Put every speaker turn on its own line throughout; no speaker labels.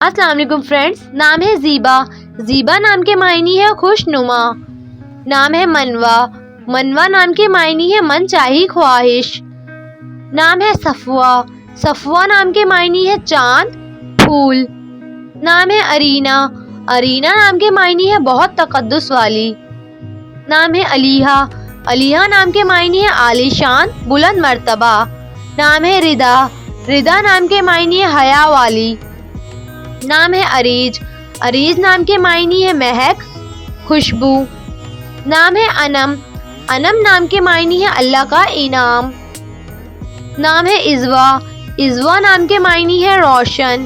السلام علیکم فرینڈس، نام ہے زیبا۔ زیبا نام کے معنی ہے خوش نما۔ نام ہے منوا۔ منوا نام کے معنی ہے من چاہی خواہش۔ نام ہے صفوہ۔ صفوہ نام کے معنی ہے چاند، پھول۔ نام ہے ارینا۔ ارینا نام کے معنی ہے بہت تقدس والی۔ نام ہے علیہا۔ علیہا نام کے معنی ہے عالی شان، بلند مرتبہ۔ نام ہے ردا۔ ردا نام کے معنی ہے حیا والی۔ نام ہے عریج۔ عریج نام کے معنی ہے مہک، خوشبو۔ نام ہے انم۔ انم نام کے معنی ہے اللہ کا انعام۔ نام ہے عزوا۔ عزوا نام کے معنی ہے روشن۔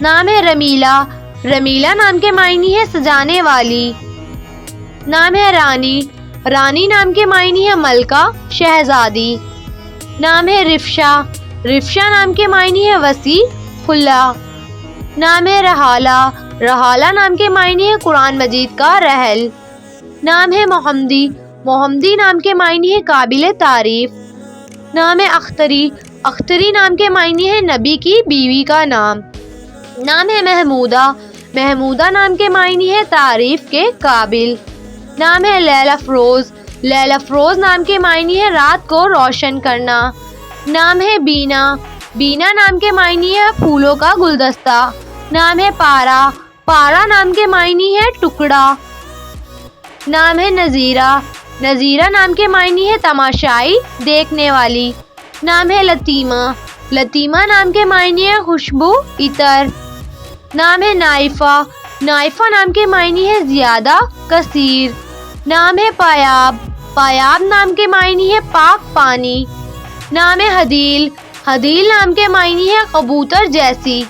نام ہے رمیلا۔ رمیلا نام کے معنی ہے سجانے والی۔ نام ہے رانی۔ رانی نام کے معنی ہے ملکہ، شہزادی۔ نام ہے رفشا۔ رفشا نام کے معنی ہے وسیع، کھلا۔ نام ہے رحالہ۔ رحالہ نام کے معنی ہے قرآن مجید کا رحل۔ نام ہے محمدی۔ محمدی نام کے معنی ہے قابل تعریف۔ نام ہے اختری۔ اختری نام کے معنی ہے نبی کی بیوی کا نام۔ نام ہے محمودہ۔ محمودہ نام کے معنی ہے تعریف کے قابل۔ نام ہے لیل افروز۔ لیل افروز نام کے معنی ہے رات کو روشن کرنا۔ نام ہے بینا۔ بینا نام کے معنی ہے پھولوں کا گلدستہ۔ نام ہے پارا۔ پارا نام کے معنی ہے ٹکڑا۔ نام ہے نظیرہ۔ نظیرہ نام کے معنی ہے تماشائی، دیکھنے والی۔ نام ہے لطیمہ۔ لطیمہ نام کے معنی ہے خوشبو، عطر۔ نام ہے نائفہ۔ نائفہ نام کے معنی ہے زیادہ، کثیر۔ نام ہے پایاب۔ پایاب نام کے معنی ہے پاک پانی۔ نام ہے حدیل۔ حدیل نام کے معنی ہے کبوتر جیسی۔